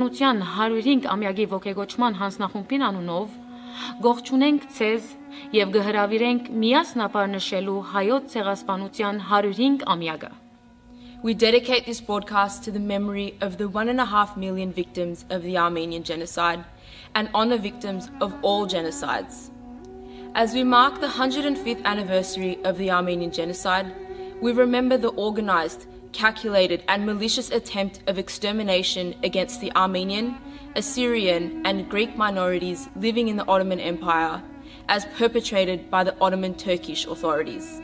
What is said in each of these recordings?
Ցեղասպանության 105 ամյակի ոգեգոճման հանձնախումբին անունով գողջունենք ցեզ եւ գհրավիրենք միասնապար նշելու հայոց ցեղասպանության 105 ամյակը. We dedicate this broadcast to the memory of the 1.5 million victims of the Armenian Genocide and honour victims of all genocides. As we mark the 105th anniversary of the Armenian Genocide, we remember the organised, calculated and malicious attempt of extermination against the Armenian, Assyrian and Greek minorities living in the Ottoman Empire as perpetrated by the Ottoman Turkish authorities.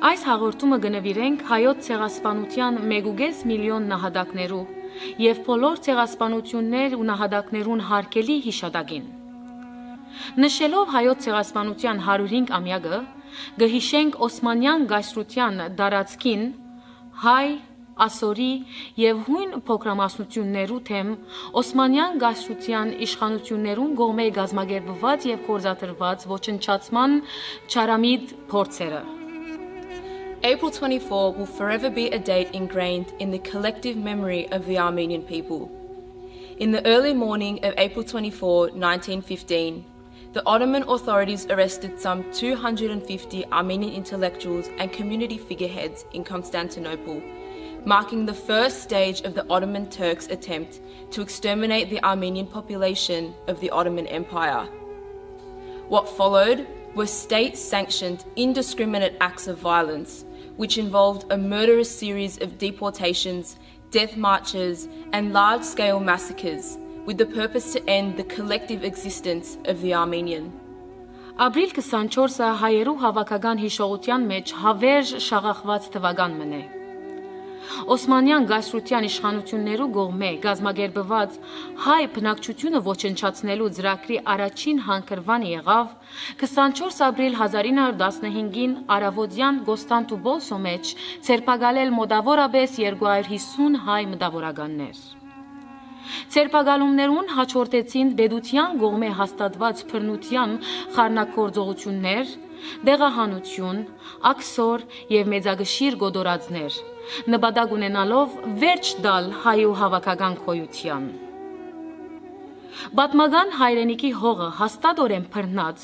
Այս հաղորդումը գնվիրենք հայոց ցեղասպանության 1.5 միլիոն նահատակներու եւ բոլոր ցեղասպանություններ ու նահատակներուն հարգելի հիշատակին։ Նշելով հայոց ցեղասպանության 105 ամյակը, գհիշենք Օսմանյան գայսրության դարածքին հայ, ասորի եւ հույն փոքրամասնություններու թեմ Օսմանյան գայսրության իշխանություններուն կողմէ գազմագերբված եւ կորզաթրված ոչնչացման չարամիտ փորձերը։ April 24 will forever be a date ingrained in the collective memory of the Armenian people. In the early morning of April 24, 1915, the Ottoman authorities arrested some 250 Armenian intellectuals and community figureheads in Constantinople, marking the first stage of the Ottoman Turks' attempt to exterminate the Armenian population of the Ottoman Empire. What followed were state-sanctioned, indiscriminate acts of violence, which involved a murderous series of deportations, death marches, and large-scale massacres, with the purpose to end the collective existence of the Armenian. Ապրիլ 24-ը հայերու հավաքական հիշողության մեջ հավերժ շաղախված թվական մնե։ Օսմանյան գայսրության իշխանություններու կողմէ գազմագերբված հայ բնակչությունը ոչնչացնելու ծրագրի առաջին հանգրվանը եղավ 24 ապրիլ 1915-ին Արավոտյան Գոստանտու Բոլսո մեջ ցերպակալել մոտավորապես 250 հայ մտավորականներ։ Ցերպակալումներուն հաջորդեցին պետության կողմէ հաստատված բռնության խառնակորձողություններ, դեղահանություն, աքսոր եւ մեծագշիր գոդորածներ, նպատակ ունենալով վերջ տալ հայու հավաքական քոյության։ Պատմական հայրենիքի հողը հաստատորեն բռնած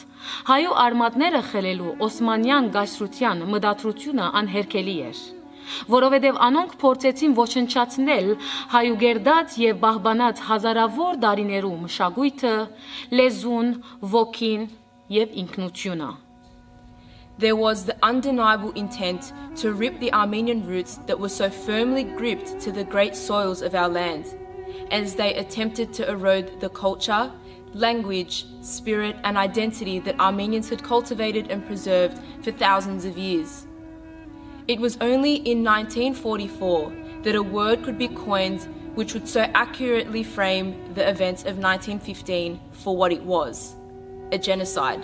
հայու արմատները խլելու Օսմանյան գայսրության մտադրությունը անհերքելի էր, որովհետև անոնք փորձեցին ոչնչացնել հայուգերդած եւ բահբանած հազարավոր դարիներու մշակույթը, լեզուն, ոգին եւ ինքնությունը։ There was the undeniable intent to rip the Armenian roots that were so firmly gripped to the great soils of our land, as they attempted to erode the culture, language, spirit and identity that Armenians had cultivated and preserved for thousands of years. It was only in 1944 that a word could be coined which would so accurately frame the events of 1915 for what it was, a genocide.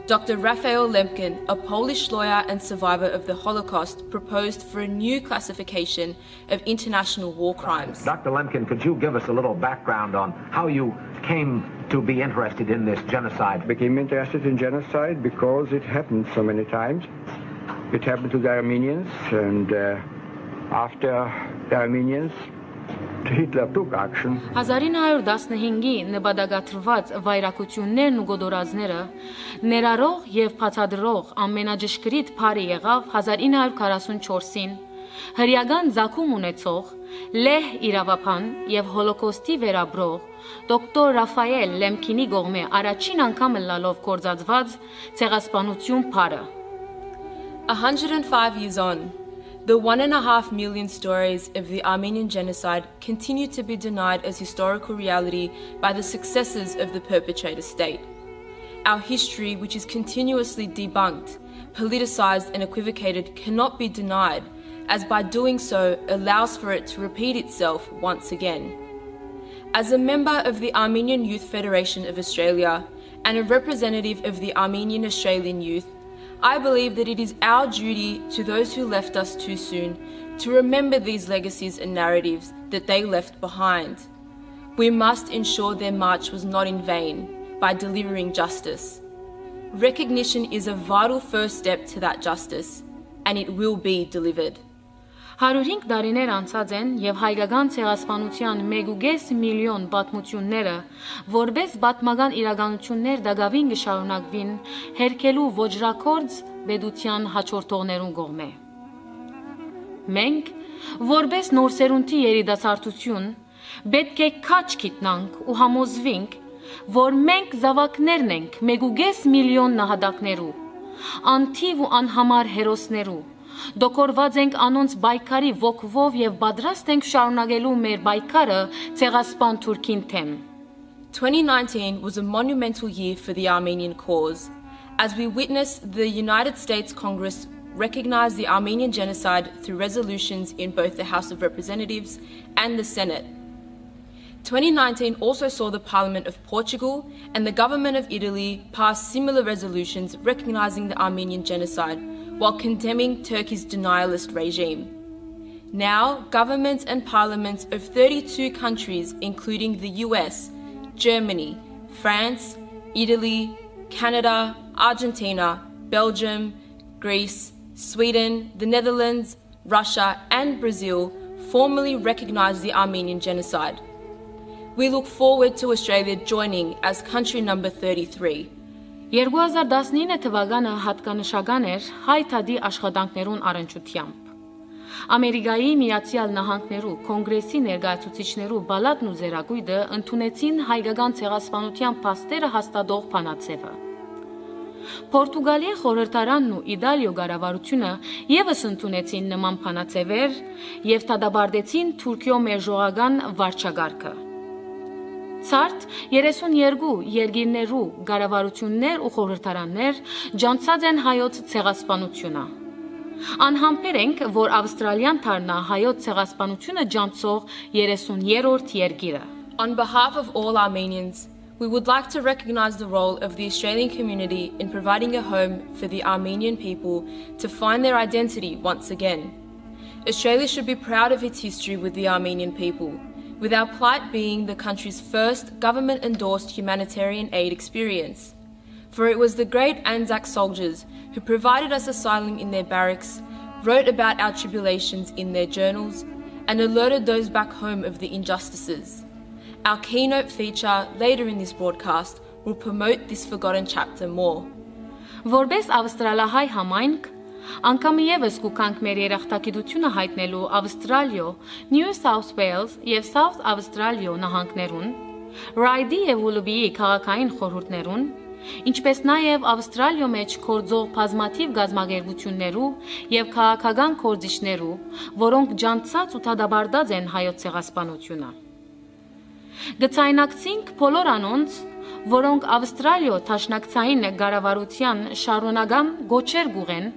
Dr. Raphael Lemkin, a Polish lawyer and survivor of the Holocaust, proposed for a new classification of international war crimes. Dr. Lemkin, could you give us a little background on how you came to be interested in this genocide? I became interested in genocide because it happened so many times. It happened to the Armenians, and after the Armenians, Hitler took action. 1915-ի նպատակադրված վայրակություններն ու գոդորածները ներառող եւ բացադրող ամենաջշգրիտ փարը եղավ 1944-ին հրյական ցակում ունեցող լեհ իրավապան եւ հոլոկոստի վերաբրող դոկտոր Ռաֆայել Լեմքինի կողմէ առաջին անգամ լալով կորցածված ցեղասպանություն փարը։ 105 years on, the 1.5 million stories of the Armenian genocide continue to be denied as historical reality by the successors of the perpetrator state. Our history, which is continuously debunked, politicized and equivocated, cannot be denied, as by doing so allows for it to repeat itself once again. As a member of the Armenian Youth Federation of Australia and a representative of the Armenian Australian youth, I believe that it is our duty to those who left us too soon to remember these legacies and narratives that they left behind. We must ensure their march was not in vain by delivering justice. Recognition is a vital first step to that justice, and it will be delivered. 105 տարիներ անցած են եւ հայկական ցեղասպանության 1.5 միլիոն պատմությունները, որպես պատմական իրականություններ դակավին կշարունակվին հերքելու ոճրակորձ պետության հաջորդողներուն կողմէ։ Մենք, որպես նոր սերունդի երիտասարդություն, պետք է քաչ գիտնանք ու համոզվենք, որ մենք զավակներն ենք 1.5 միլիոն նահատակներու, անթիվ ու անհամար հերոսներու, դոկորված ենք անոնց բայկարի ոգվով եւ պատրաստ ենք շարունակելու մեր բայկարը ցեղասպան Թուրքին թեմ։ 2019 was a monumental year for the Armenian cause, as we witnessed the United States Congress recognize the Armenian genocide through resolutions in both the House of Representatives and the Senate. 2019 also saw the Parliament of Portugal and the government of Italy pass similar resolutions recognizing the Armenian genocide while condemning Turkey's denialist regime. Now, governments and parliaments of 32 countries, including the US, Germany, France, Italy, Canada, Argentina, Belgium, Greece, Sweden, the Netherlands, Russia, and Brazil formally recognize the Armenian genocide. We look forward to Australia joining as country number 33. 2019 թվականը հատկանշական էր հայ-թադի աշխատանքներուն առընչությամբ։ Ամերիկայի Միացյալ Նահանգներու կոնգրեսի ներկայացուցիչներու բալատն ու զերակույտը ընդունեցին հայկական ցեղասպանության փաստերը հաստատող բանաձևը։ Պորտուգալիա խորհրդարանն ու Իտալիո կառավարությունը եւս ընդունեցին նման բանաձևեր եւ դադարեցին Թուրքիո մերժողական վարչագարկը։ Ցարտ 32 երկիրներու կառավարություններ ու խորհրդարաններ ջանցած են հայոց ցեղասպանությունը։ Անհամբեր ենք, որ Ավստրալիան դառնա հայոց ցեղասպանությունը ջանցող 30-րդ երկիրը։ On behalf of all Armenians, we would like to recognize the role of the Australian community in providing a home for the Armenian people to find their identity once again. Australia should be proud of its history with the Armenian people, with our plight being the country's first government-endorsed humanitarian aid experience. For it was the great Anzac soldiers who provided us asylum in their barracks, wrote about our tribulations in their journals, and alerted those back home of the injustices. Our keynote feature later in this broadcast will promote this forgotten chapter more. Որպես ավստրալահայ համայնք, անգամ եւս կուքանք մեր երախտագիտությունը հայտնելու Ավստրալիո, New South Wales եւ South Australia նահանգներուն, Ryde եւ Willoughby քաղաքային խորհուրդներուն, ինչպես նաև Ավստրալիո մեջ կորձող բազմաթիվ գազագերբություններու եւ քաղաքական կորձիչներու, որոնք ջանցած ու դադարած են հայոց ցեղասպանությունը։ Գծայնակցինք բոլոր անոնց, որոնք Ավստրալիո տաշնակցային կառավարության շարունական գոչեր գուղեն,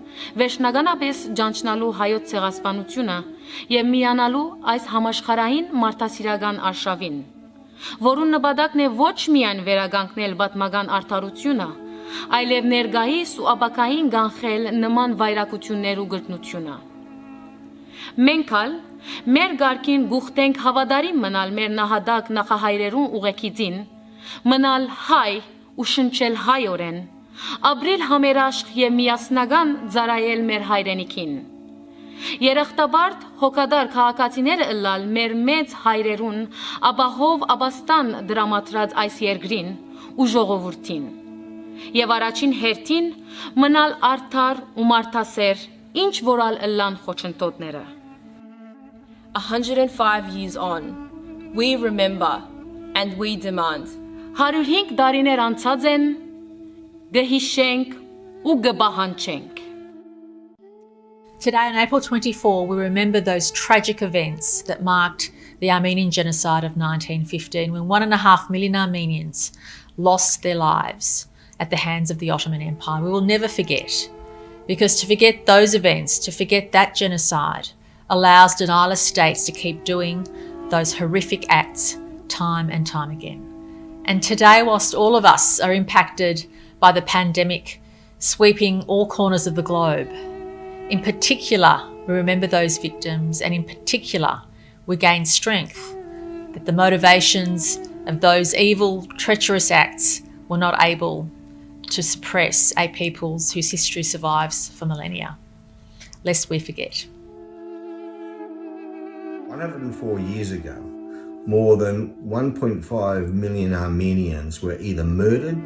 վերջնականապես ջանչնալու հայոց ցեղասպանությունը եւ միանալու այս համաշխարհային մարդասիրական արշավին, որուն նպատակն է ոչ միայն վերականգնել պատմական արդարությունը, այլև ներկայիս ու ապակային կանխել նման վայրակություններու գրտնությունը։ Մենք ալ մեր գարկին գուխտենք հավատարիմ մնալ մեր նահատակ նախահայրերուն ուղեկիցին, մնալ հայ ու շնչել հայորեն, ապրիլ համերաշխ եւ միասնական ծառայել մեր հայրենիքին։ Երախտաբարդ հոգադար քաղաքացիները ըլլալ մեր մեծ հայրերուն ապահով ապաստան դրամատրած այս երկրին ու ժողովրդին եւ առաջին հերթին մնալ արդար ու մարդասեր, ինչ որալ ըլլան խոչընդոտները։ 105 years on, we remember and we demand. 105 տարիներ անցած են, գհիշենք ու գբահանչենք։ Today, on April 24, we remember those tragic events that marked the Armenian Genocide of 1915, when 1.5 million Armenians lost their lives at the hands of the Ottoman Empire. We will never forget, because to forget those events, to forget that genocide, allows denialist states to keep doing those horrific acts time and time again. And today, whilst all of us are impacted by the pandemic sweeping all corners of the globe, in particular, we remember those victims, and in particular, we gain strength that the motivations of those evil, treacherous acts were not able to suppress a peoples whose history survives for millennia, lest we forget. 104 years ago, more than 1.5 million Armenians were either murdered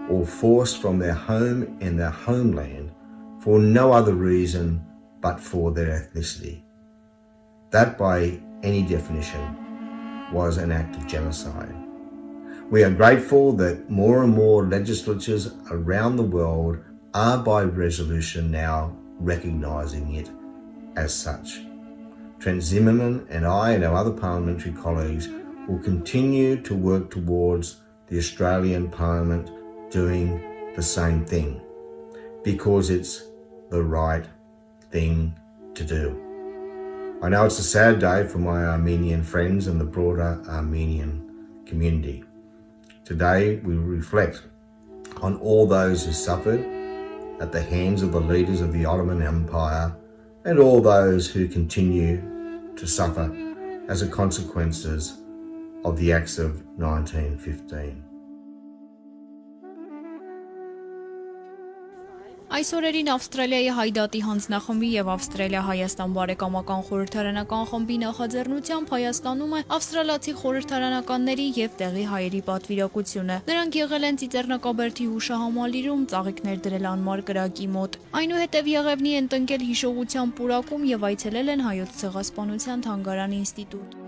or forced from their home and their homeland for no other reason but for their ethnicity. That, by any definition, was an act of genocide. We are grateful that more and more legislatures around the world are by resolution now recognising it as such. Trent Zimmerman and I and our other parliamentary colleagues will continue to work towards the Australian Parliament doing the same thing, because it's the right thing to do. I know it's a sad day for my Armenian friends and the broader Armenian community. Today we reflect on all those who suffered at the hands of the leaders of the Ottoman Empire and all those who continue to suffer as a consequences of the acts of 1915. Այս օրերին Ավստրալիայի Հայդատի հանձնախմբի եւ Ավստրալիա-Հայաստան բարեկամական խորհրդարանական խմբի նախաձեռնությամբ Հայաստանում է ավստրալացի խորհրդարանականների եւ տեղի հայերի պատվիրակությունը։ Նրանք եղել են Ծիծեռնակաբերդի հուշահամալիրում ծաղիկներ դրել անմար կրակի մոտ։ Այնուհետև Եղևնի են տնկել հիշողության պուրակում եւ այցելել են Հայոց ցեղասպանության թանգարան ինստիտուտ։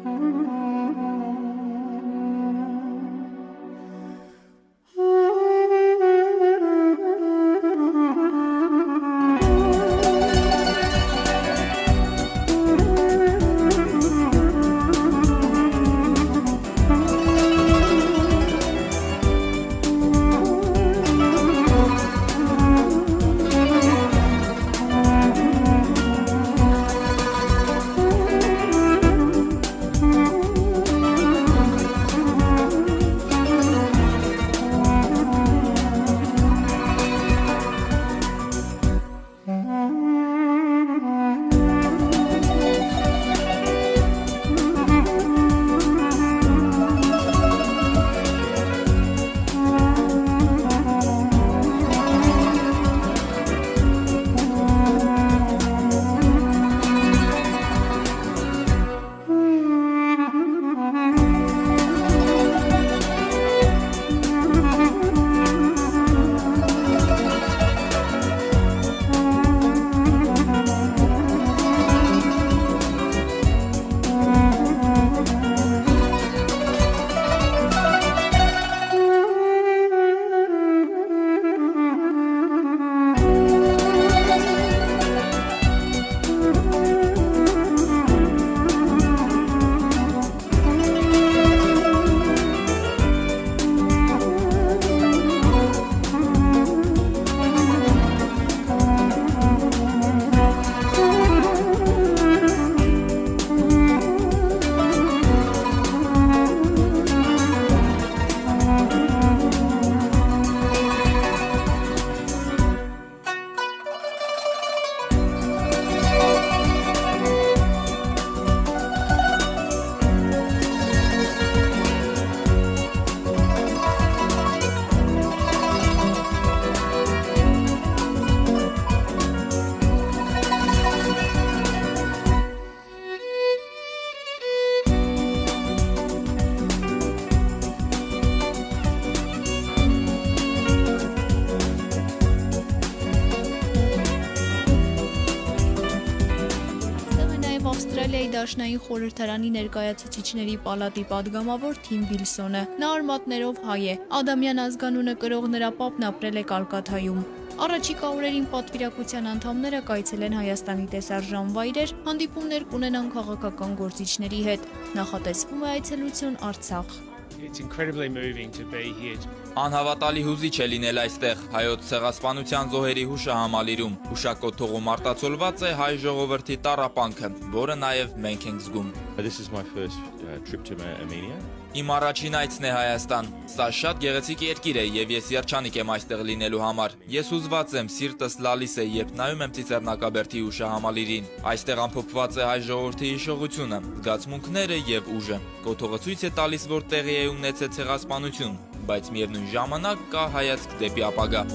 Ավստրալիայի Դաշնային խորհրդարանի ներկայացուցիչների պալատի падգամավոր Թիմ Վիլսոնը։ Նա արմատներով հայ է։ Ադամյան ազգանունը կրող նրա պապն ապրել է Կալկաթայում։ Առաջիկա օրերին պատվիրակության անդամները կայցելեն Հայաստանի տեսարժան վայրեր, հանդիպումներ կունենան քաղաքական գործիչների հետ։ Նախատեսվում է այցելություն Արցախ։ It's incredibly moving to be here. Անհավատալի հուզիչ է լինել այստեղ Հայոց ցեղասպանության զոհերի հուշահամալիրում։ Հուշակոթողում արտացոլված է հայ ժողովրդի տառապանքը, որը նաև մենք ենք զգում։ This is my first trip to Armenia. Իմ առաջին այցն է Հայաստան։ Սա շատ գեղեցիկ երկիր է եւ ես երջանիկ եմ այստեղ լինելու համար։ Ես հուզված եմ, սիրտս լալիս է, երբ նայում եմ Ծիծեռնակաբերդի հուշահամալիրին։ Այստեղ ամփոփված է հայ ժողովրդի հիշողությունը, զգացմունքները եւ ուժը։ Կոթողը ցույց է տալիս, որ տեղի է ունեցել ցեղասպանություն, բայց միևնույն ժամանակ կա հայացք դեպի ապագա։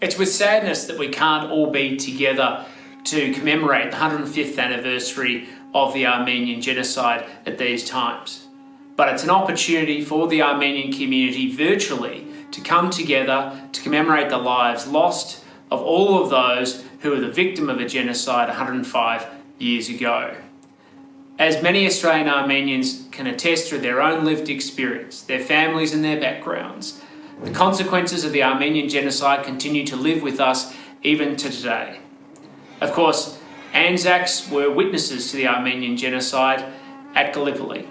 It's with sadness that we can't all be together to commemorate the 105th anniversary of the Armenian Genocide at these times. But it's an opportunity for the Armenian community virtually to come together to commemorate the lives lost of all of those who were the victim of a genocide 105 years ago. As many Australian Armenians can attest through their own lived experience, their families and their backgrounds, the consequences of the Armenian genocide continue to live with us even to today. Of course, Anzacs were witnesses to the Armenian genocide at Gallipoli.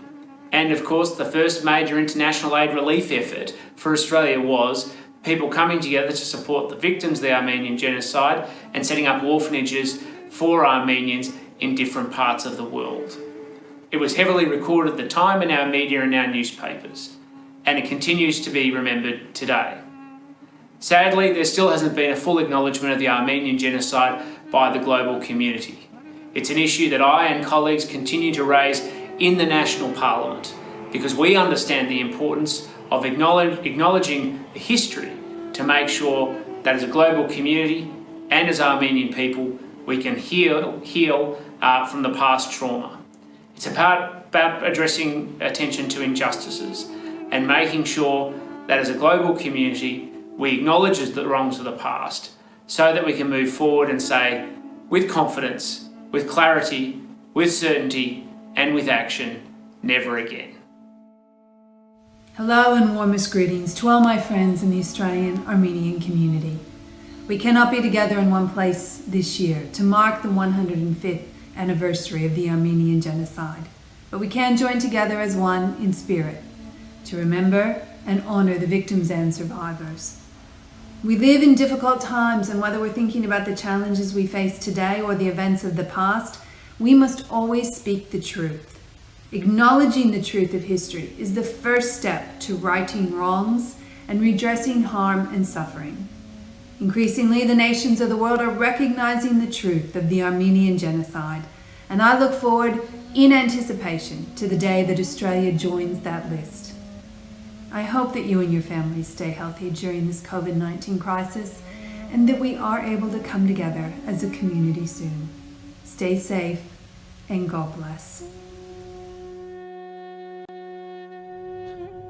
And of course, the first major international aid relief effort for Australia was people coming together to support the victims of the Armenian genocide and setting up orphanages for Armenians in different parts of the world. It was heavily recorded at the time in our media and our newspapers, and it continues to be remembered today. Sadly, there still hasn't been a full acknowledgement of the Armenian genocide by the global community. It's an issue that I and colleagues continue to raise in the National Parliament because we understand the importance of acknowledging the history to make sure that as a global community and as Armenian people, we can heal from the past trauma. It's about addressing attention to injustices and making sure that as a global community, we acknowledge the wrongs of the past so that we can move forward and say, with confidence, with clarity, with certainty, and with action, never again. Hello and warmest greetings to all my friends in the Australian Armenian community. We cannot be together in one place this year to mark the 105th anniversary of the Armenian Genocide, but we can join together as one in spirit to remember and honour the victims and survivors. We live in difficult times, and whether we're thinking about the challenges we face today or the events of the past, we must always speak the truth. Acknowledging the truth of history is the first step to righting wrongs and redressing harm and suffering. Increasingly, the nations of the world are recognizing the truth of the Armenian genocide, and I look forward in anticipation to the day that Australia joins that list. I hope that you and your families stay healthy during this COVID-19 crisis and that we are able to come together as a community soon. Stay safe and God bless.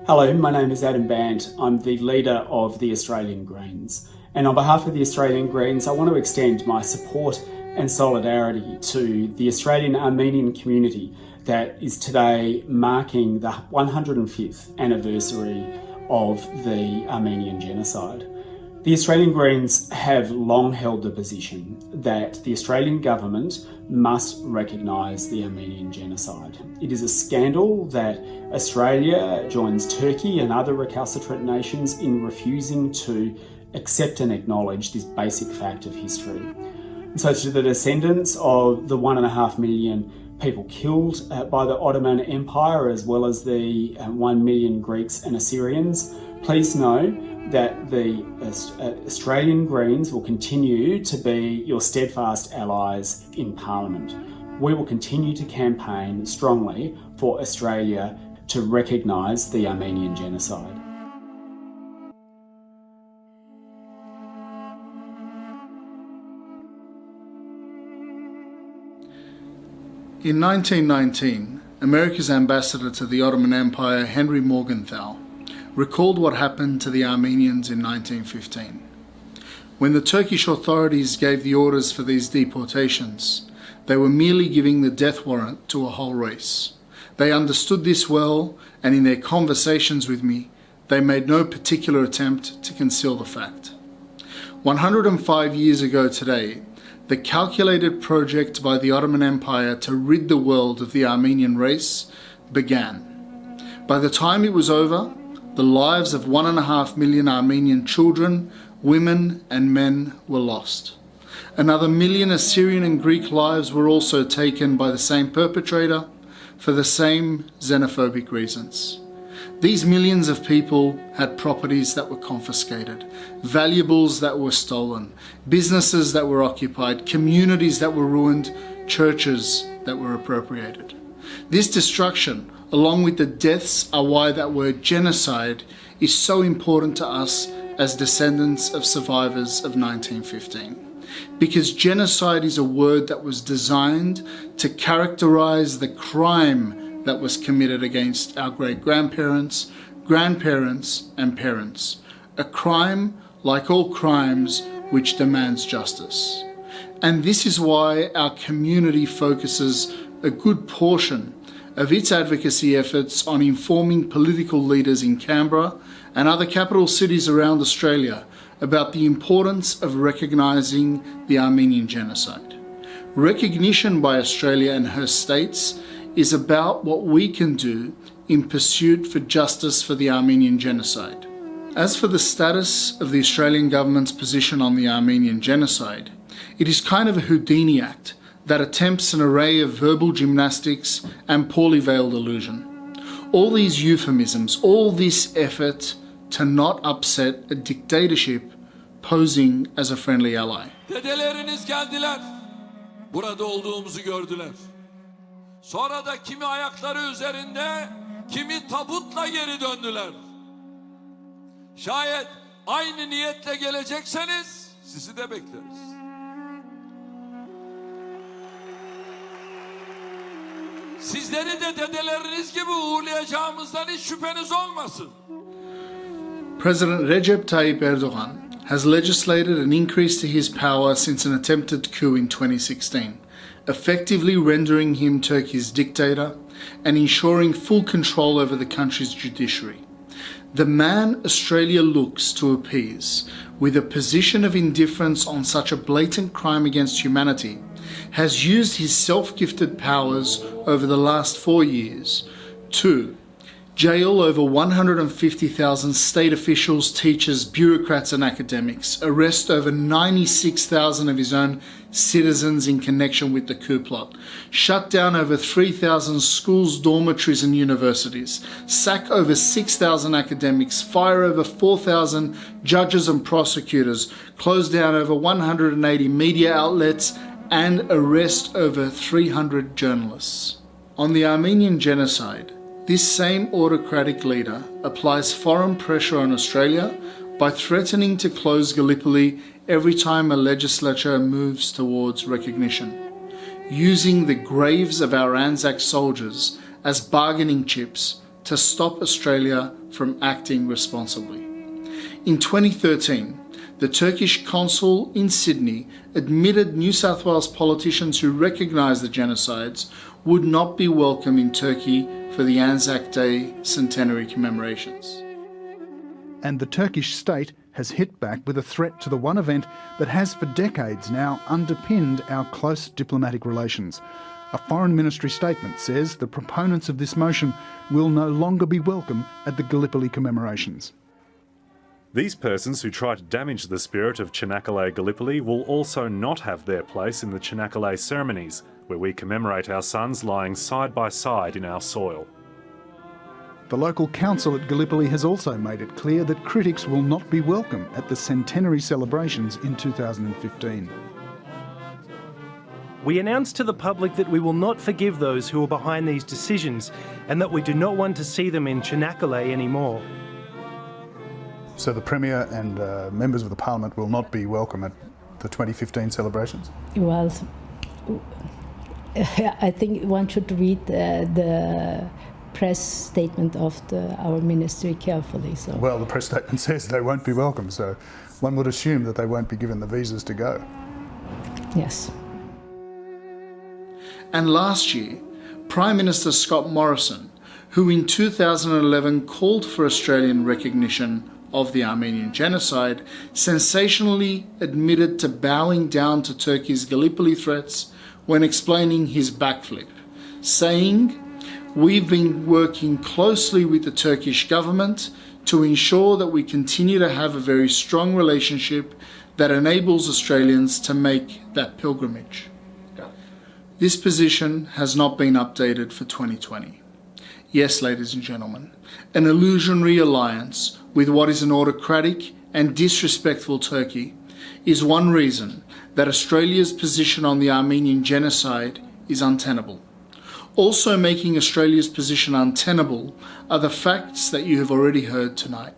Hello, my name is Adam Band. I'm the leader of the Australian Greens. And on behalf of the Australian Greens, I want to extend my support and solidarity to the Australian Armenian community that is today marking the 105th anniversary of the Armenian Genocide. The Australian Greens have long held the position that the Australian government must recognise the Armenian Genocide. It is a scandal that Australia joins Turkey and other recalcitrant nations in refusing to accept and acknowledge this basic fact of history. And so to the descendants of the 1.5 million people killed by the Ottoman Empire, as well as the 1 million Greeks and Assyrians, please know that the Australian Greens will continue to be your steadfast allies in Parliament. We will continue to campaign strongly for Australia to recognise the Armenian Genocide. In 1919, America's ambassador to the Ottoman Empire, Henry Morgenthau, recalled what happened to the Armenians in 1915. When the Turkish authorities gave the orders for these deportations, they were merely giving the death warrant to a whole race. They understood this well, and in their conversations with me, they made no particular attempt to conceal the fact. 105 years ago today, the calculated project by the Ottoman Empire to rid the world of the Armenian race began. By the time it was over, the lives of 1.5 million Armenian children, women and men were lost. Another 1 million Assyrian and Greek lives were also taken by the same perpetrator for the same xenophobic reasons. These millions of people had properties that were confiscated, valuables that were stolen, businesses that were occupied, communities that were ruined, churches that were appropriated. This destruction, along with the deaths, are why that word genocide is so important to us as descendants of survivors of 1915. Because genocide is a word that was designed to characterize the crime that was committed against our great-grandparents, grandparents and parents. A crime, like all crimes, which demands justice. And this is why our community focuses a good portion of its advocacy efforts on informing political leaders in Canberra and other capital cities around Australia about the importance of recognising the Armenian genocide. Recognition by Australia and her states is about what we can do in pursuit for justice for the Armenian genocide. As for the status of the Australian government's position on the Armenian genocide, it is kind of a Houdini act that attempts an array of verbal gymnastics and poorly veiled illusion. All these euphemisms, all this effort to not upset a dictatorship posing as a friendly ally. Dedeleriniz geldiler. Burada olduğumuzu gördüler. Sonra da kimi ayakları üzerinde, kimi tabutla geri döndüler. Şayet aynı niyetle gelecekseniz sizi de bekleriz. Sizleri de dedeleriniz gibi uğurlayacağımızdan hiç şüpheniz olmasın. President Recep Tayyip Erdogan has legislated an increase to his power since an attempted coup in 2016, effectively rendering him Turkey's dictator and ensuring full control over the country's judiciary. The man Australia looks to appease, with a position of indifference on such a blatant crime against humanity, has used his self-gifted powers over the last 4 years to jail over 150,000 state officials, teachers, bureaucrats and academics, arrest over 96,000 of his own citizens in connection with the coup plot, shut down over 3,000 schools, dormitories and universities, sack over 6,000 academics, fire over 4,000 judges and prosecutors, close down over 180 media outlets and arrest over 300 journalists. On the Armenian genocide, this same autocratic leader applies foreign pressure on Australia by threatening to close Gallipoli every time a legislature moves towards recognition, using the graves of our Anzac soldiers as bargaining chips to stop Australia from acting responsibly. In 2013, the Turkish consul in Sydney admitted New South Wales politicians who recognised the genocides would not be welcome in Turkey for the Anzac Day centenary commemorations. And the Turkish state has hit back with a threat to the one event that has for decades now underpinned our close diplomatic relations. A Foreign Ministry statement says the proponents of this motion will no longer be welcome at the Gallipoli commemorations. These persons who try to damage the spirit of Çanakkale Gallipoli will also not have their place in the Çanakkale ceremonies, where we commemorate our sons lying side by side in our soil. The local council at Gallipoli has also made it clear that critics will not be welcome at the centenary celebrations in 2015. We announced to the public that we will not forgive those who are behind these decisions and that we do not want to see them in Çanakkale anymore. So the Premier and members of the Parliament will not be welcome at the 2015 celebrations? Well, I think one should read the press statement of our ministry carefully. So. Well, the press statement says they won't be welcome, so one would assume that they won't be given the visas to go. Yes. And last year, Prime Minister Scott Morrison, who in 2011 called for Australian recognition of the Armenian genocide, sensationally admitted to bowing down to Turkey's Gallipoli threats when explaining his backflip, saying, "We've been working closely with the Turkish government to ensure that we continue to have a very strong relationship that enables Australians to make that pilgrimage." This position has not been updated for 2020. Yes, ladies and gentlemen, an illusionary alliance with what is an autocratic and disrespectful Turkey is one reason that Australia's position on the Armenian genocide is untenable. Also making Australia's position untenable are the facts that you have already heard tonight.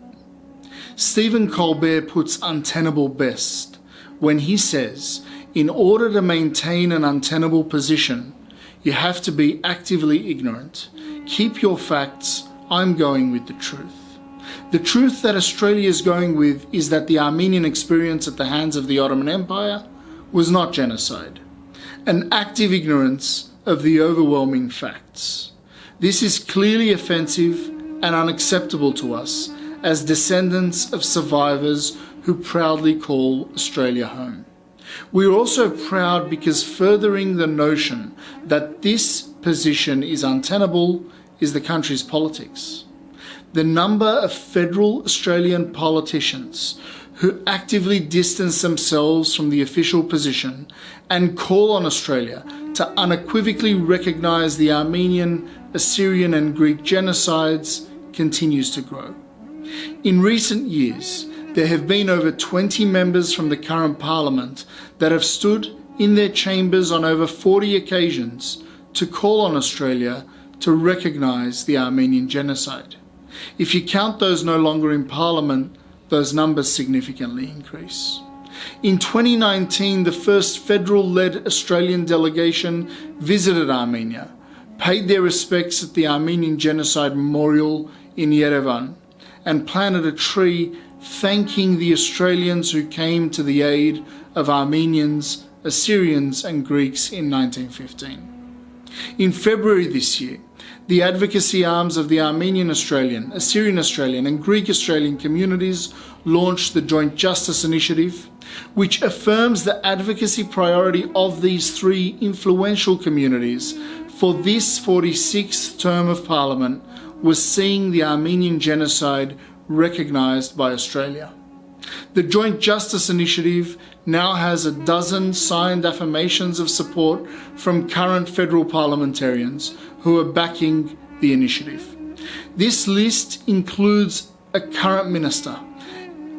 Stephen Colbert puts untenable best when he says, in order to maintain an untenable position, you have to be actively ignorant. Keep your facts. I'm going with the truth. The truth that Australia is going with is that the Armenian experience at the hands of the Ottoman Empire was not genocide. An active ignorance of the overwhelming facts. This is clearly offensive and unacceptable to us as descendants of survivors who proudly call Australia home. We are also proud because furthering the notion that this position is untenable is the country's politics. The number of federal Australian politicians who actively distance themselves from the official position and call on Australia to unequivocally recognise the Armenian, Assyrian and Greek genocides continues to grow. In recent years, there have been over 20 members from the current parliament that have stood in their chambers on over 40 occasions to call on Australia to recognise the Armenian genocide. If you count those no longer in parliament, those numbers significantly increase. In 2019, the first federal-led Australian delegation visited Armenia, paid their respects at the Armenian Genocide Memorial in Yerevan, and planted a tree thanking the Australians who came to the aid of Armenians, Assyrians and Greeks in 1915. In February this year, the advocacy arms of the Armenian Australian, Assyrian Australian and Greek Australian communities launched the Joint Justice Initiative, which affirms the advocacy priority of these three influential communities for this 46th term of Parliament was seeing the Armenian genocide recognised by Australia. The Joint Justice Initiative now has 12 signed affirmations of support from current federal parliamentarians who are backing the initiative. This list includes a current minister,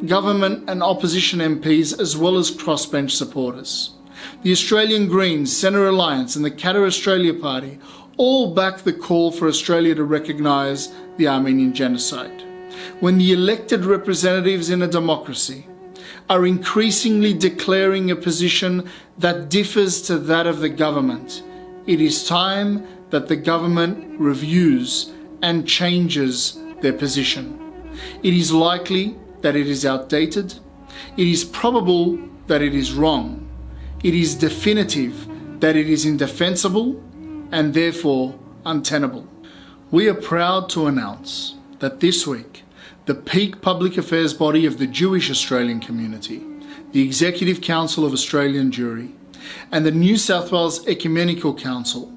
government and opposition MPs as well as crossbench supporters. The Australian Greens, Centre Alliance and the Qatar Australia Party all back the call for Australia to recognise the Armenian genocide. When the elected representatives in a democracy are increasingly declaring a position that differs to that of the government, it is time that the government reviews and changes their position. It is likely that it is outdated. It is probable that it is wrong. It is definitive that it is indefensible and therefore untenable. We are proud to announce that this week, the peak public affairs body of the Jewish Australian community, the Executive Council of Australian Jewry, and the New South Wales Ecumenical Council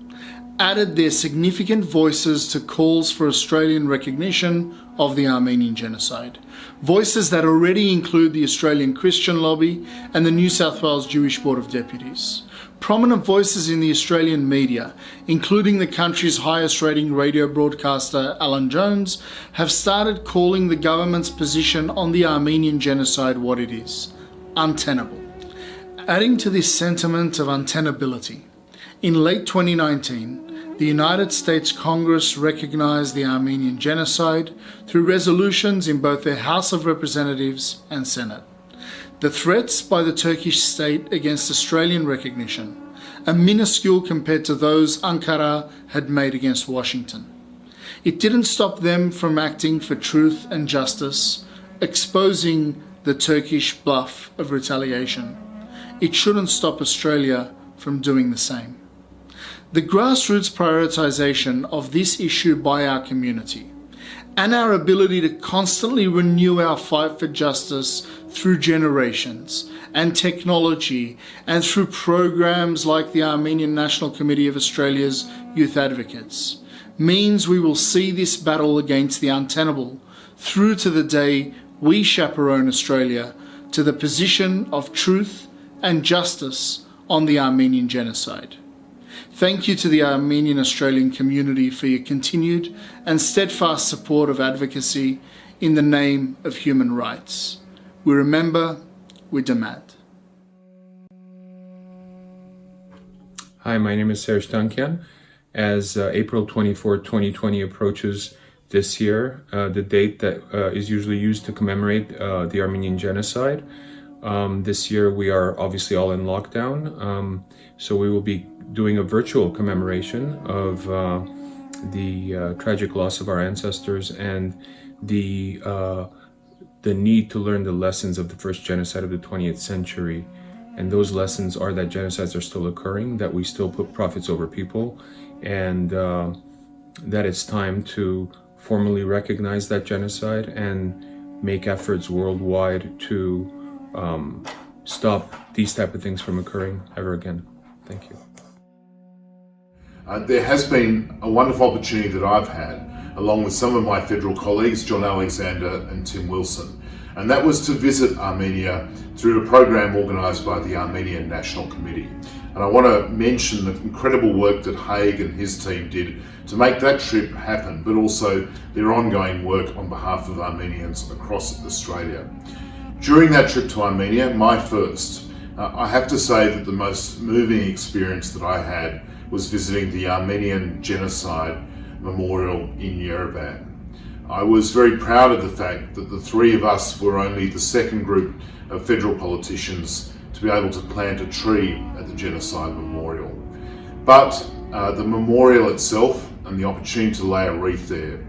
added their significant voices to calls for Australian recognition of the Armenian genocide. Voices that already include the Australian Christian Lobby and the New South Wales Jewish Board of Deputies. Prominent voices in the Australian media, including the country's highest rating radio broadcaster Alan Jones, have started calling the government's position on the Armenian genocide what it is: untenable. Adding to this sentiment of untenability, in late 2019, the United States Congress recognized the Armenian genocide through resolutions in both their House of Representatives and Senate. The threats by the Turkish state against Australian recognition are minuscule compared to those Ankara had made against Washington. It didn't stop them from acting for truth and justice, exposing the Turkish bluff of retaliation. It shouldn't stop Australia from doing the same. The grassroots prioritisation of this issue by our community and our ability to constantly renew our fight for justice through generations and technology and through programs like the Armenian National Committee of Australia's Youth Advocates means we will see this battle against the untenable through to the day we chaperone Australia to the position of truth and justice on the Armenian genocide. Thank you to the Armenian Australian community for your continued and steadfast support of advocacy in the name of human rights. We remember, we demand. Hi, my name is Serj Tankian. As April 24, 2020 approaches, this year, the date that is usually used to commemorate the Armenian Genocide. This year we are obviously all in lockdown, so we will be doing a virtual commemoration of the tragic loss of our ancestors and the need to learn the lessons of the first genocide of the 20th century. And those lessons are that genocides are still occurring, that we still put profits over people, and that it's time to formally recognize that genocide and make efforts worldwide to stop these type of things from occurring ever again. Thank you. There has been a wonderful opportunity that I've had, along with some of my federal colleagues, John Alexander and Tim Wilson, and that was to visit Armenia through a program organised by the Armenian National Committee. And I want to mention the incredible work that Haig and his team did to make that trip happen, but also their ongoing work on behalf of Armenians across Australia. During that trip to Armenia, my first, I have to say that the most moving experience that I had was visiting the Armenian Genocide Memorial in Yerevan. I was very proud of the fact that the three of us were only the second group of federal politicians to be able to plant a tree at the Genocide Memorial. But the memorial itself and the opportunity to lay a wreath there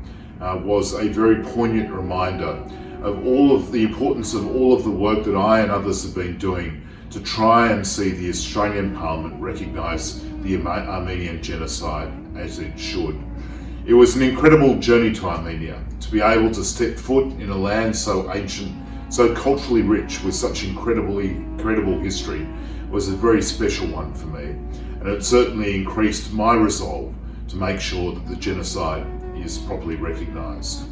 was a very poignant reminder of all of the importance of all of the work that I and others have been doing to try and see the Australian Parliament recognise the Armenian genocide as it should. It was an incredible journey to Armenia. To be able to step foot in a land so ancient, so culturally rich, with such incredible history, was a very special one for me. And it certainly increased my resolve to make sure that the genocide is properly recognised.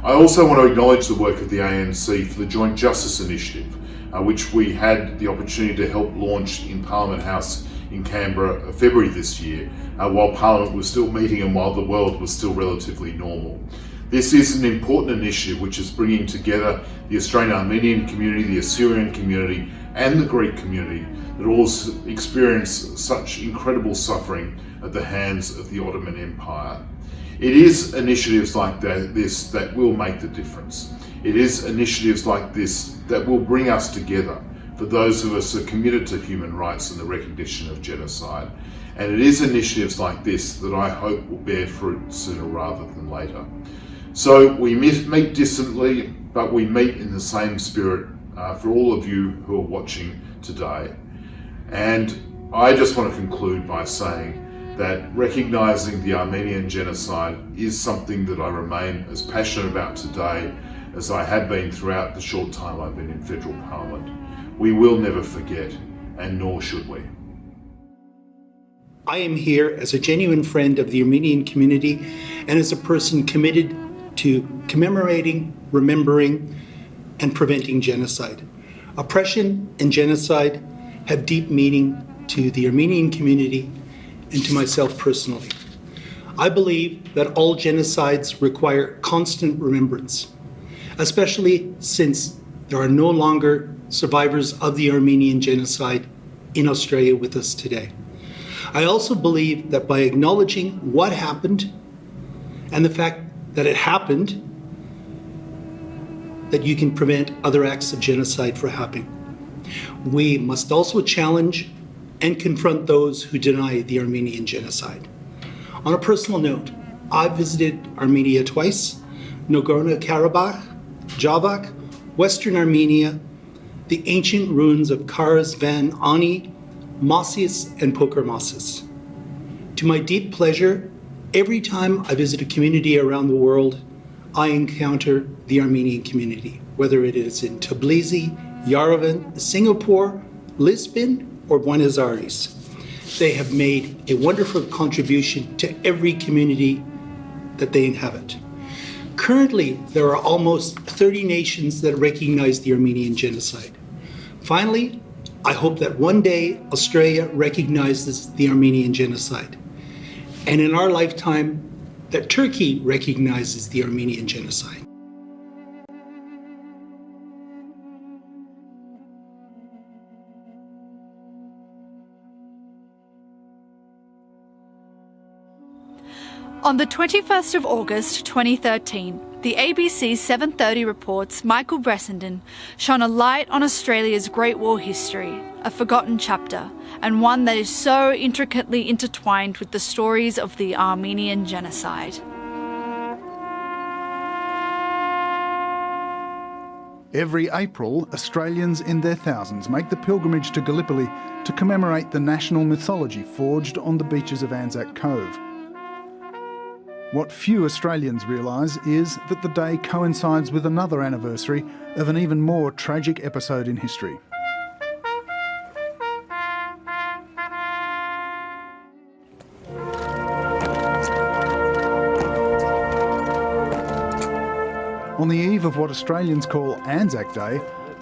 I also want to acknowledge the work of the ANC for the Joint Justice Initiative, which we had the opportunity to help launch in Parliament House in Canberra February this year, while Parliament was still meeting and while the world was still relatively normal. This is an important initiative which is bringing together the Australian Armenian community, the Assyrian community and the Greek community that all experienced such incredible suffering at the hands of the Ottoman Empire. It is initiatives like this that will make the difference. It is initiatives like this that will bring us together for those of us who are committed to human rights and the recognition of genocide. And it is initiatives like this that I hope will bear fruit sooner rather than later. So we meet distantly, but we meet in the same spirit for all of you who are watching today. And I just want to conclude by saying that recognising the Armenian genocide is something that I remain as passionate about today as I have been throughout the short time I've been in federal parliament. We will never forget, and nor should we. I am here as a genuine friend of the Armenian community and as a person committed to commemorating, remembering, and preventing genocide. Oppression and genocide have deep meaning to the Armenian community and to myself personally. I believe that all genocides require constant remembrance, especially since there are no longer survivors of the Armenian genocide in Australia with us today. I also believe that by acknowledging what happened and the fact that it happened, that you can prevent other acts of genocide from happening. We must also challenge and confront those who deny the Armenian genocide. On a personal note, I've visited Armenia twice, Nagorno-Karabakh, Javak, Western Armenia, the ancient ruins of Kars Van Ani, Masius, and Pokermasis. To my deep pleasure, every time I visit a community around the world, I encounter the Armenian community, whether it is in Tbilisi, Yerevan, Singapore, Lisbon, or Buenos Aires. They have made a wonderful contribution to every community that they inhabit. Currently, there are almost 30 nations that recognize the Armenian genocide. Finally, I hope that one day Australia recognizes the Armenian genocide. And in our lifetime, that Turkey recognizes the Armenian genocide. On the 21st of August 2013, the ABC 7:30 reports Michael Bressenden shone a light on Australia's Great War history, a forgotten chapter, and one that is so intricately intertwined with the stories of the Armenian Genocide. Every April, Australians in their thousands make the pilgrimage to Gallipoli to commemorate the national mythology forged on the beaches of Anzac Cove. What few Australians realise is that the day coincides with another anniversary of an even more tragic episode in history. On the eve of what Australians call Anzac Day,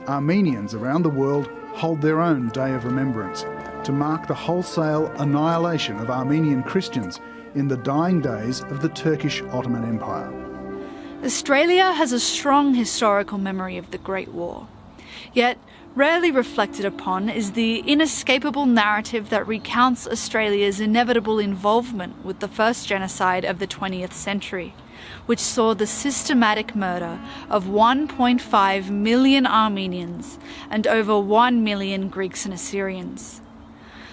Armenians around the world hold their own Day of Remembrance to mark the wholesale annihilation of Armenian Christians in the dying days of the Turkish Ottoman Empire. Australia has a strong historical memory of the Great War, yet rarely reflected upon is the inescapable narrative that recounts Australia's inevitable involvement with the first genocide of the 20th century, which saw the systematic murder of 1.5 million Armenians and over 1 million Greeks and Assyrians.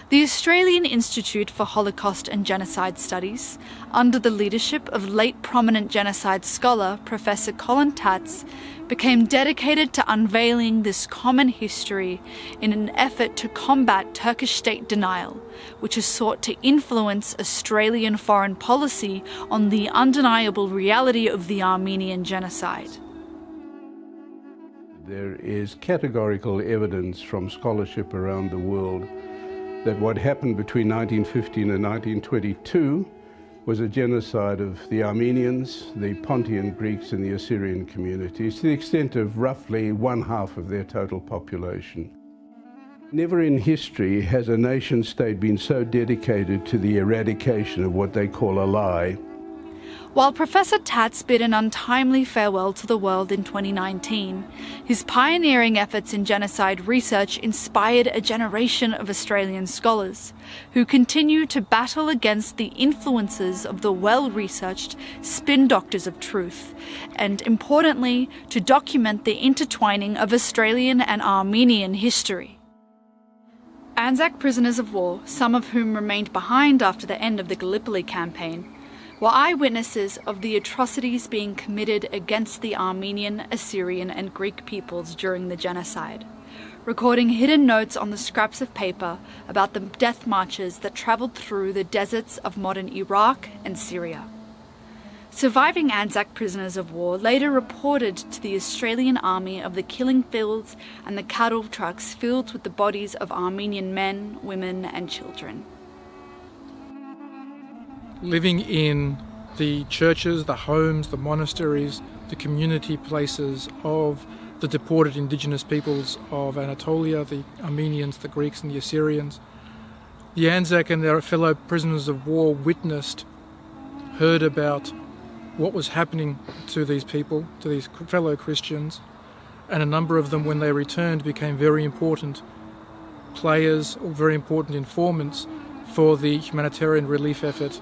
The Australian Institute for Holocaust and Genocide Studies, under the leadership of late prominent genocide scholar Professor Colin Tatz, became dedicated to unveiling this common history in an effort to combat Turkish state denial, which has sought to influence Australian foreign policy on the undeniable reality of the Armenian genocide. There is categorical evidence from scholarship around the world that what happened between 1915 and 1922 was a genocide of the Armenians, the Pontian Greeks and the Assyrian communities to the extent of roughly 1/2 of their total population. Never in history has a nation state been so dedicated to the eradication of what they call a lie. While Professor Tatz bid an untimely farewell to the world in 2019, his pioneering efforts in genocide research inspired a generation of Australian scholars who continue to battle against the influences of the well-researched spin doctors of truth, and importantly, to document the intertwining of Australian and Armenian history. Anzac prisoners of war, some of whom remained behind after the end of the Gallipoli campaign, were eyewitnesses of the atrocities being committed against the Armenian, Assyrian and Greek peoples during the genocide, recording hidden notes on the scraps of paper about the death marches that travelled through the deserts of modern Iraq and Syria. Surviving Anzac prisoners of war later reported to the Australian Army of the killing fields and the cattle trucks filled with the bodies of Armenian men, women and children. Living in the churches, the homes, the monasteries, the community places of the deported indigenous peoples of Anatolia, the Armenians, the Greeks and the Assyrians, the Anzac and their fellow prisoners of war witnessed, heard about what was happening to these people, to these fellow Christians, and a number of them, when they returned, became very important players or very important informants for the humanitarian relief effort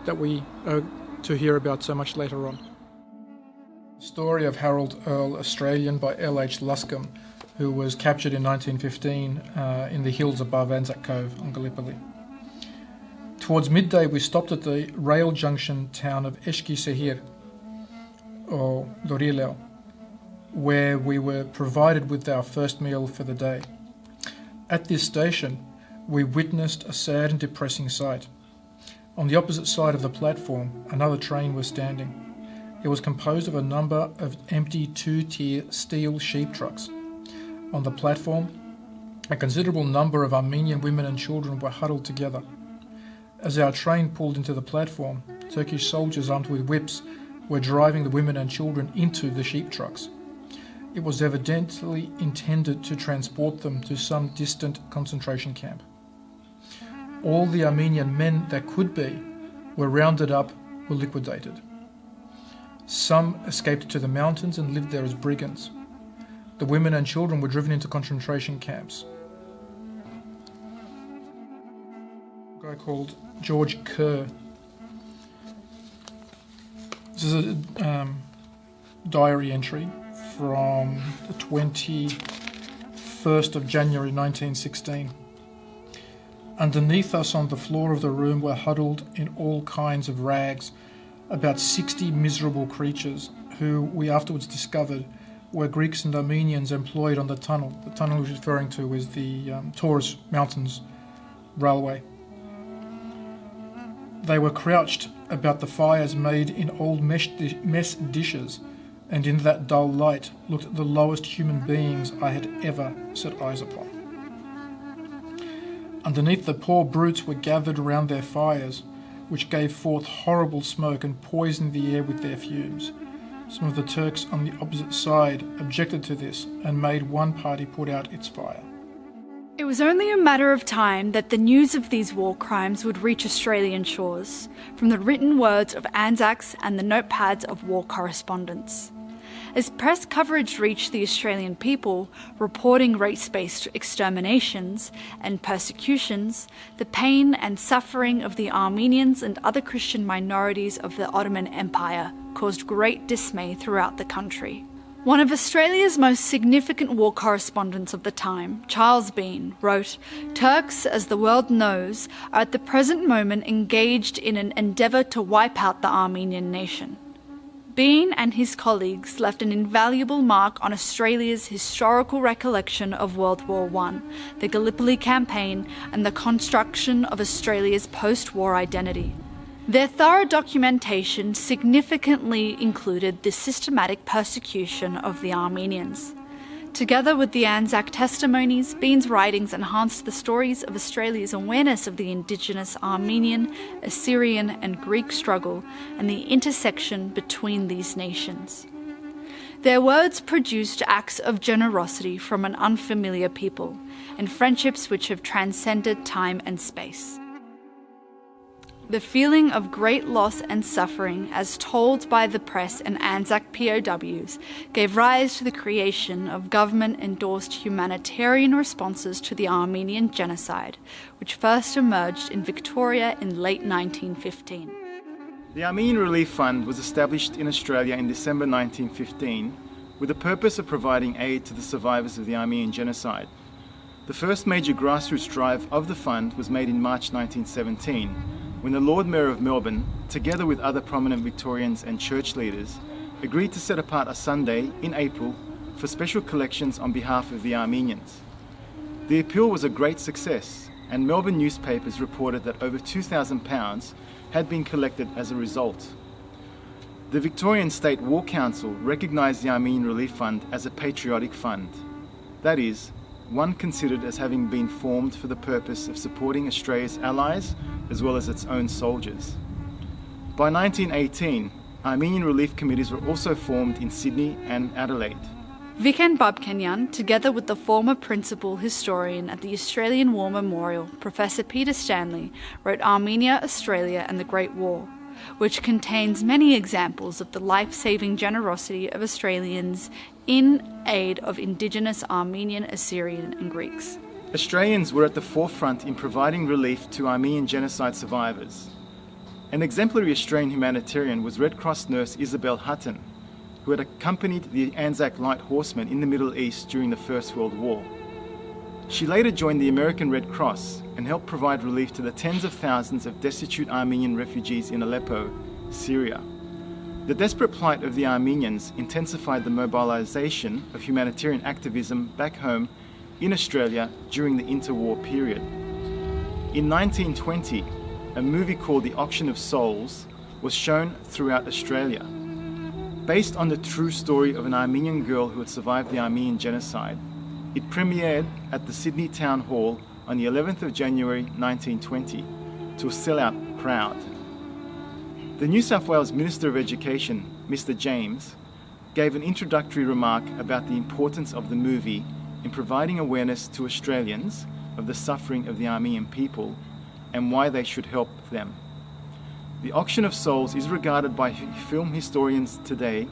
that we are to hear about so much later on. The story of Harold Earl Australian by L.H. Luscombe, who was captured in 1915 in the hills above Anzac Cove on Gallipoli. Towards midday we stopped at the rail junction town of Haig Kayserian, or Dorileo, where we were provided with our first meal for the day. At this station we witnessed a sad and depressing sight. On the opposite side of the platform, another train was standing. It was composed of a number of empty 2-tier steel sheep trucks. On the platform, a considerable number of Armenian women and children were huddled together. As our train pulled into the platform, Turkish soldiers armed with whips were driving the women and children into the sheep trucks. It was evidently intended to transport them to some distant concentration camp. All the Armenian men that could be were rounded up or liquidated. Some escaped to the mountains and lived there as brigands. The women and children were driven into concentration camps. A guy called George Kerr This is a diary entry from the 21st of January 1916. Underneath us on the floor of the room were huddled in all kinds of rags about 60 miserable creatures who we afterwards discovered were Greeks and Armenians employed on the tunnel. The tunnel he's referring to is the Taurus Mountains Railway. They were crouched about the fires made in old mess dishes, and in that dull light looked the lowest human beings I had ever set eyes upon. Underneath, the poor brutes were gathered around their fires, which gave forth horrible smoke and poisoned the air with their fumes. Some of the Turks on the opposite side objected to this and made one party put out its fire. It was only a matter of time that the news of these war crimes would reach Australian shores, from the written words of Anzacs and the notepads of war correspondents. As press coverage reached the Australian people, reporting race-based exterminations and persecutions, the pain and suffering of the Armenians and other Christian minorities of the Ottoman Empire caused great dismay throughout the country. One of Australia's most significant war correspondents of the time, Charles Bean, wrote, "Turks, as the world knows, are at the present moment engaged in an endeavour to wipe out the Armenian nation." Bean and his colleagues left an invaluable mark on Australia's historical recollection of World War I, the Gallipoli campaign, and the construction of Australia's post-war identity. Their thorough documentation significantly included the systematic persecution of the Armenians. Together with the Anzac testimonies, Bean's writings enhanced the stories of Australia's awareness of the Indigenous Armenian, Assyrian and Greek struggle and the intersection between these nations. Their words produced acts of generosity from an unfamiliar people and friendships which have transcended time and space. The feeling of great loss and suffering, as told by the press and Anzac POWs, gave rise to the creation of government-endorsed humanitarian responses to the Armenian Genocide, which first emerged in Victoria in late 1915. The Armenian Relief Fund was established in Australia in December 1915 with the purpose of providing aid to the survivors of the Armenian Genocide. The first major grassroots drive of the fund was made in March 1917, when the Lord Mayor of Melbourne, together with other prominent Victorians and church leaders, agreed to set apart a Sunday in April for special collections on behalf of the Armenians. The appeal was a great success, and Melbourne newspapers reported that over £2,000 had been collected as a result. The Victorian State War Council recognised the Armenian Relief Fund as a patriotic fund. That is, one considered as having been formed for the purpose of supporting Australia's allies as well as its own soldiers. By 1918, Armenian relief committees were also formed in Sydney and Adelaide. Viken Babkenyan, together with the former principal historian at the Australian War Memorial, Professor Peter Stanley, wrote Armenia, Australia and the Great War, which contains many examples of the life-saving generosity of Australians in aid of Indigenous Armenian, Assyrian and Greeks. Australians were at the forefront in providing relief to Armenian genocide survivors. An exemplary Australian humanitarian was Red Cross nurse Isabel Hutton, who had accompanied the Anzac Light Horsemen in the Middle East during the First World War. She later joined the American Red Cross and helped provide relief to the tens of thousands of destitute Armenian refugees in Aleppo, Syria. The desperate plight of the Armenians intensified the mobilisation of humanitarian activism back home in Australia during the interwar period. In 1920, a movie called The Auction of Souls was shown throughout Australia. Based on the true story of an Armenian girl who had survived the Armenian Genocide, it premiered at the Sydney Town Hall on the 11th of January 1920 to a sellout crowd. The New South Wales Minister of Education, Mr. James, gave an introductory remark about the importance of the movie in providing awareness to Australians of the suffering of the Armenian people and why they should help them. The Auction of Souls is regarded by film historians today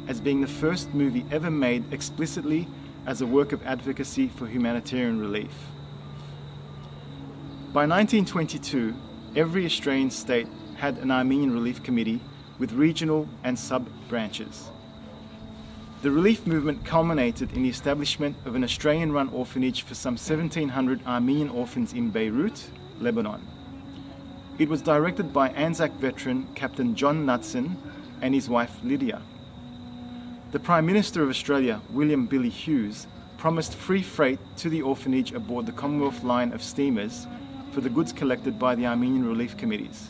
as being the first movie ever made explicitly as a work of advocacy for humanitarian relief. By 1922, every Australian state had an Armenian Relief Committee with regional and sub-branches. The relief movement culminated in the establishment of an Australian-run orphanage for some 1,700 Armenian orphans in Beirut, Lebanon. It was directed by Anzac veteran Captain John Knudsen and his wife Lydia. The Prime Minister of Australia, William Billy Hughes, promised free freight to the orphanage aboard the Commonwealth line of steamers for the goods collected by the Armenian relief committees.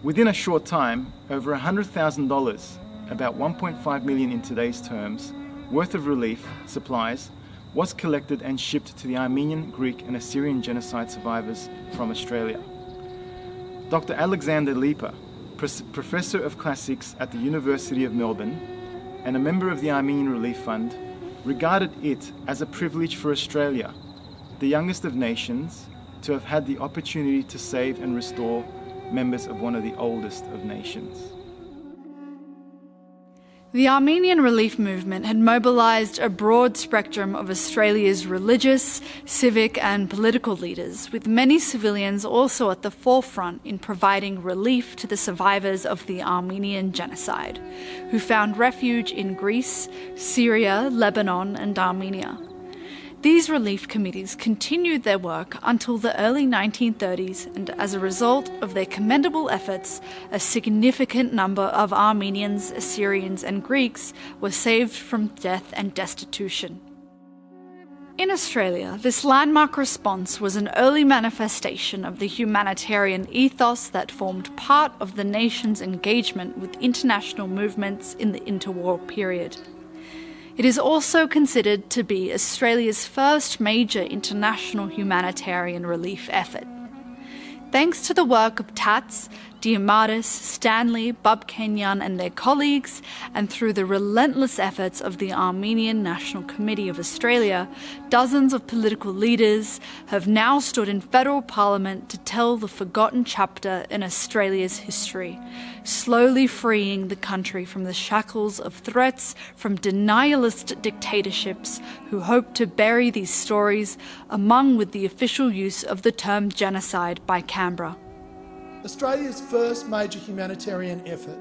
Within a short time, over $100,000, about 1.5 million in today's terms, worth of relief supplies was collected and shipped to the Armenian, Greek and Assyrian genocide survivors from Australia. Dr. Alexander Lipa, Professor of Classics at the University of Melbourne and a member of the Armenian Relief Fund, regarded it as a privilege for Australia, the youngest of nations, to have had the opportunity to save and restore members of one of the oldest of nations. The Armenian relief movement had mobilised a broad spectrum of Australia's religious, civic and political leaders, with many civilians also at the forefront in providing relief to the survivors of the Armenian Genocide, who found refuge in Greece, Syria, Lebanon and Armenia. These relief committees continued their work until the early 1930s, and as a result of their commendable efforts, a significant number of Armenians, Assyrians and Greeks were saved from death and destitution. In Australia, this landmark response was an early manifestation of the humanitarian ethos that formed part of the nation's engagement with international movements in the interwar period. It is also considered to be Australia's first major international humanitarian relief effort. Thanks to the work of Tats, Diamandis, Stanley, Bub Kenyan and their colleagues, and through the relentless efforts of the Armenian National Committee of Australia, dozens of political leaders have now stood in federal parliament to tell the forgotten chapter in Australia's history, slowly freeing the country from the shackles of threats from denialist dictatorships who hope to bury these stories, among with the official use of the term genocide by Canberra. Australia's first major humanitarian effort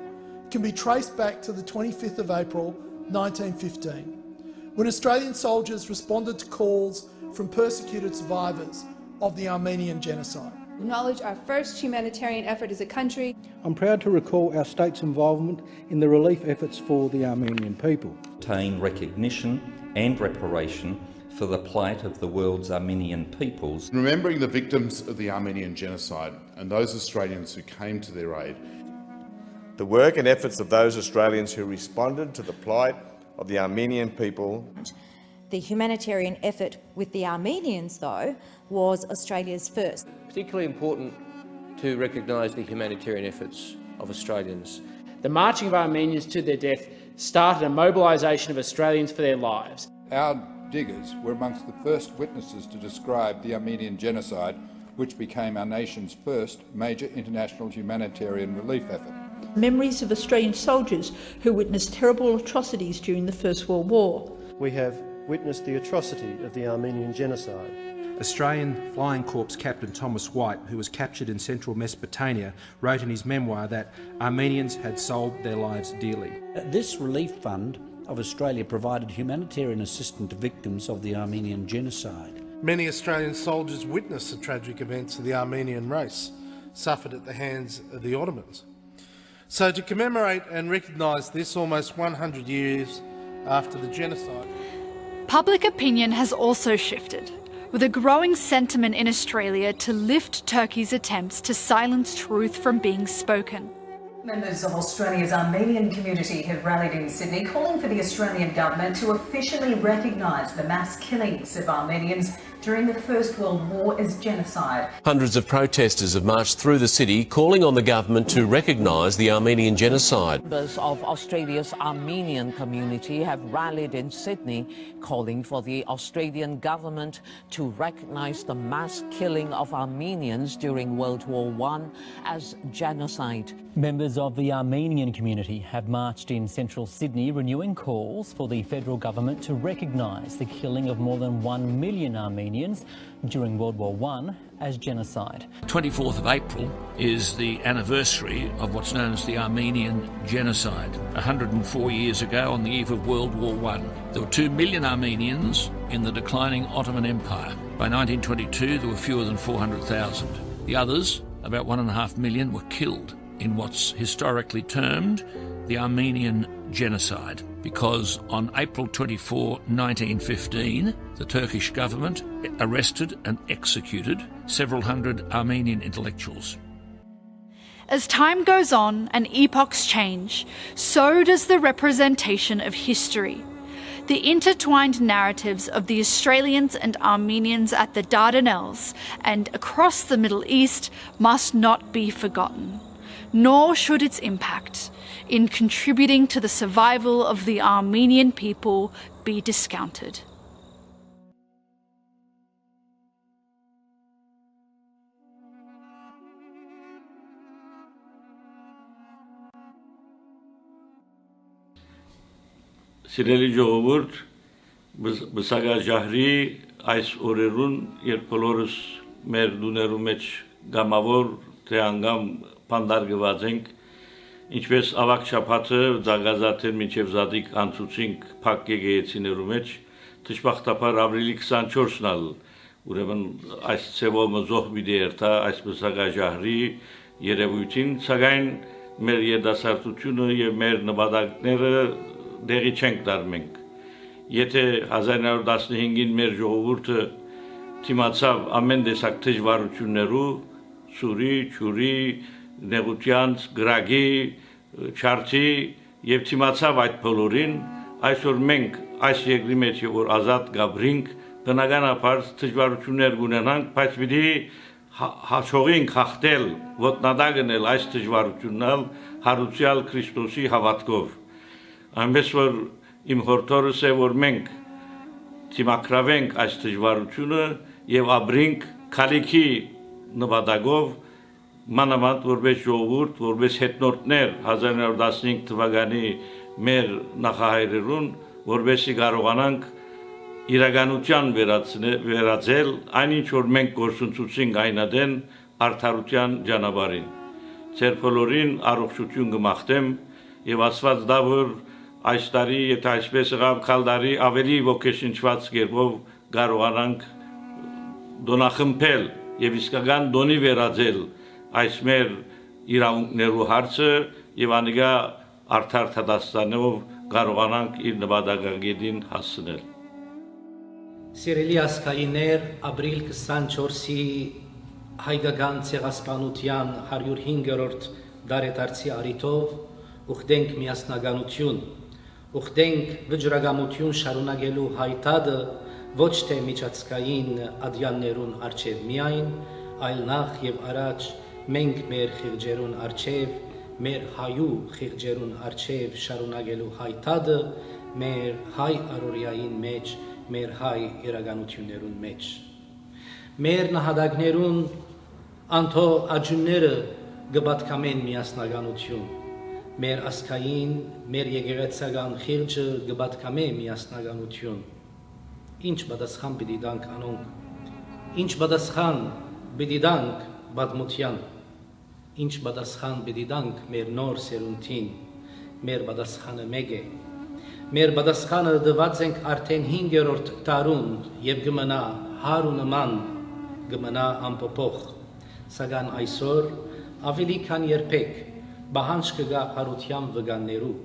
can be traced back to the 25th of April 1915, when Australian soldiers responded to calls from persecuted survivors of the Armenian Genocide. Acknowledge our first humanitarian effort as a country. I'm proud to recall our state's involvement in the relief efforts for the Armenian people. Obtain recognition and reparation for the plight of the world's Armenian peoples. Remembering the victims of the Armenian Genocide and those Australians who came to their aid. The work and efforts of those Australians who responded to the plight of the Armenian people. The humanitarian effort with the Armenians, though, was Australia's first. Particularly important to recognise the humanitarian efforts of Australians. The marching of Armenians to their death started a mobilisation of Australians for their lives. Our diggers were amongst the first witnesses to describe the Armenian Genocide, which became our nation's first major international humanitarian relief effort. Memories of Australian soldiers who witnessed terrible atrocities during the First World War. We have witnessed the atrocity of the Armenian Genocide. Australian Flying Corps Captain Thomas White, who was captured in central Mesopotamia, wrote in his memoir that Armenians had sold their lives dearly. This relief fund of Australia provided humanitarian assistance to victims of the Armenian Genocide. Many Australian soldiers witnessed the tragic events of the Armenian race, suffered at the hands of the Ottomans. So to commemorate and recognise this almost 100 years after the genocide. Public opinion has also shifted, with a growing sentiment in Australia to lift Turkey's attempts to silence truth from being spoken. Members of Australia's Armenian community have rallied in Sydney, calling for the Australian government to officially recognise the mass killings of Armenians during the First World War as genocide. Hundreds of protesters have marched through the city calling on the government to recognise the Armenian genocide. Members of Australia's Armenian community have rallied in Sydney calling for the Australian government to recognise the mass killing of Armenians during World War I as genocide. Members of the Armenian community have marched in central Sydney renewing calls for the federal government to recognise the killing of more than 1 million Armenians Armenians during World War I as genocide. 24th of April is the anniversary of what's known as the Armenian Genocide. 104 years ago, on the eve of World War I, there were 2 million Armenians in the declining Ottoman Empire. By 1922, there were fewer than 400,000. The others, about 1.5 million, were killed in what's historically termed the Armenian Genocide, because on April 24, 1915, the Turkish government arrested and executed several hundred Armenian intellectuals. As time goes on and epochs change, so does the representation of history. The intertwined narratives of the Australians and Armenians at the Dardanelles and across the Middle East must not be forgotten, nor should its impact in contributing to the survival of the Armenian people be discounted. Սիրելի ժողովուրդ, բսակաժահրի այս օրերուն, երբ բոլորս մեր դուներու մեջ գամավոր թե անգամ պանդարգված ենք, ինչպես ավակ շաբաթը ձագազատեր մինչև զադիկ անցուցինք փակ եկեղեցիներու մեջ, թշպախտապար ապրիլի 24-ն ալ, ուրեմն այս ցևով մզոհ պիտի երթա այս բսակաժահրի երևույթին, սակայն մեր երդասարտությունը եւ մեր նպատակները դեղի չենք դարմենք։ Եթե 1915-ին մեր ժողովուրդը թիմացավ ամեն տեսակ դժվարություններու, սուրի, չուրի, նեղության, գրագի, չարչի եւ թիմացավ այդ բոլորին, այսօր մենք այս երկրի մեջ որ ազատ գաբրինք, բնականաբար դժվարություններ ունենանք, բայց պիտի հաջողենք հաղթել, ոտնադագնել այս դժվարությունները հարուցյալ Քրիստոսի հավատքով։ Այնպես որ իմ հորդորս է, որ մենք թիմակրավենք այս դժվարությունը եւ ապրենք քալիքի նպատակով, մանավանդ որպես ժողովուրդ, որպես հետնորդներ 1915 թվականի մեր նախահայրերուն, որպեսզի կարողանանք իրականության վերածել այնինչ որ մենք գործընծուցինք այնադեն արդարության ճանապարհին։ Ձեր բոլորին առողջություն կմաղթեմ եւ Աստված դա որ այս տարի, եթե այսպես եղավ, քալդարի ավելի ոգեշնչված կերպով կարողանանք դոնախմբել եւ իսկական դոնի վերածել այս մեր իրավունքներու հարցը եւ անիկա արդար Թադաստանով կարողանանք իր նպատակագետին հասնել։ Սիրելի ազգայիններ, ապրիլ 24-ի հայկական ցեղասպանության 105-րդ դարեդարձի առիթով ուխտենք միասնականություն, ուխտենք վճռագամություն շարունակելու հայտարարը ոչ թե միջազգային ադյաններուն արչև միայն, այլ նախ եւ առաջ մենք մեր խիղճերուն արչև, մեր հայու խիղճերուն արչև շարունակելու հայտարարը մեր հայ առօրյային մեջ, մեր հայ իրականություններուն մեջ։ Մեր նահատակներուն անթո աջունները գբատկամեն միասնականություն, մեր ասկային, մեր եկեղեցական խիղճը գբատկամե միասնականություն։ Ինչ պատասխան պիտի տանք անոնք, ինչ պատասխան պիտի տանք պատմության, ինչ պատասխան պիտի տանք մեր նոր սերունդին, մեր պատասխանը մեկ է։ Մեր պատասխանը դված ենք արդեն 5-րդ տարուն եւ գմնա հարու նման, գմնա անփոփոխ, սակայն այսօր ավելի քան երբեք բահանջ կգա հարության վգաններու,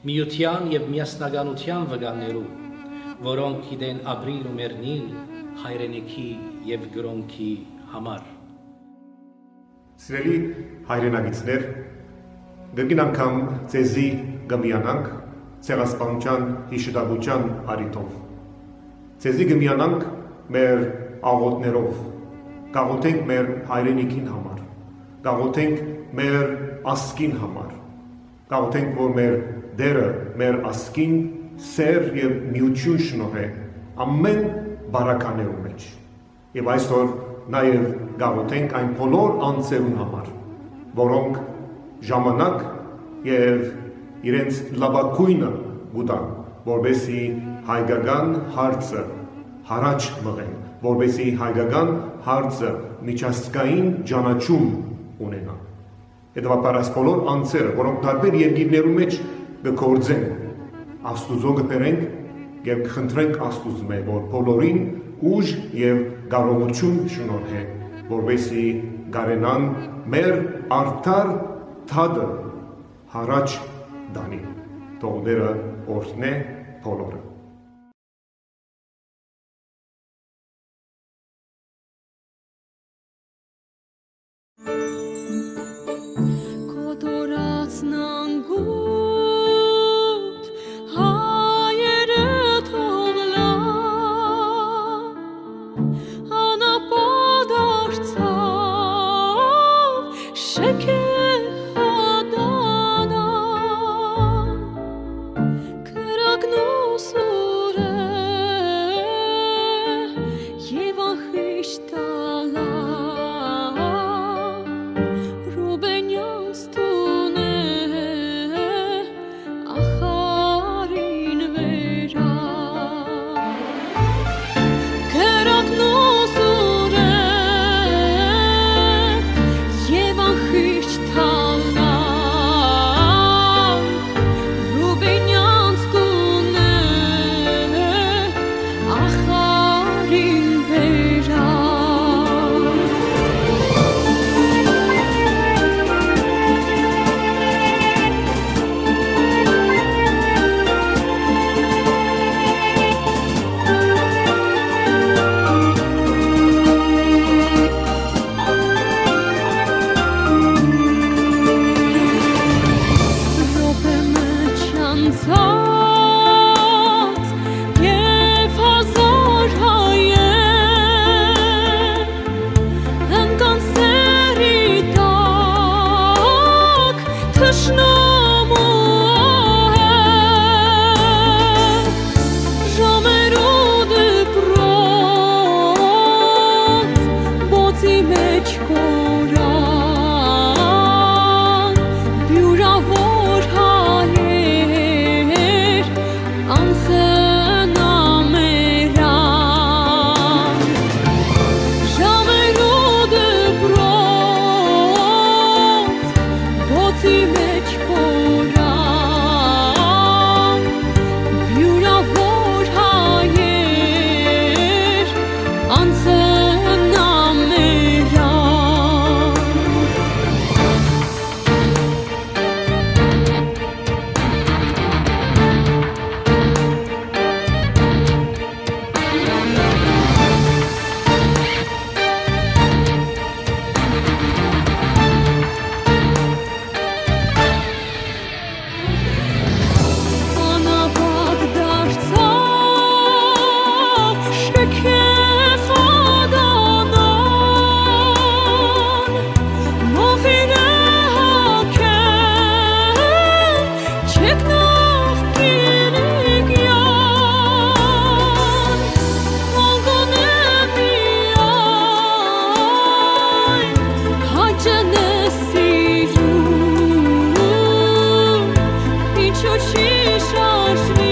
միության եւ միասնականության վգաններու, որոնք գիտեն ապրիլ ու մեռնիլ հայրենիքի եւ գրոնքի համար։ Սիրելի հայրենագիտներ, դեպքին անգամ ցեզի գմիանանք ցեղասպանության հիշատակության առիթով։ Ցեզի գմիանանք մեր աղոթներով, գաղութենք մեր հայրենիքին համար, գաղութենք մեր ասկին համար, գաղութենք, որ մեր դերը մեր ասկին սեր եւ միություն շնորհե ամեն բարականերու մեջ։ Եվ այսօր նաեւ գաղութենք այն բոլոր անձերուն համար, որոնք ժամանակ եւ իրենց լավագույնը գուտան, որբեսի հայկական հարցը հարաճ մղեն, որպեսզի հայկական հարցը միջազգային ճանաչում ունենա։ Հետևաբար այս բոլոր անձերը, որոնք տարբեր երկիրներում մեջ կգործեն, Աստուծո կբերենք եւ կխնդրենք Աստուծո, որ բոլորին ուժ եւ կարողություն շնորհե, որպեսզի կարենան մեր արդար թադը հարաճ դանի։ Թող դերը օրհնե բոլորը։ She shall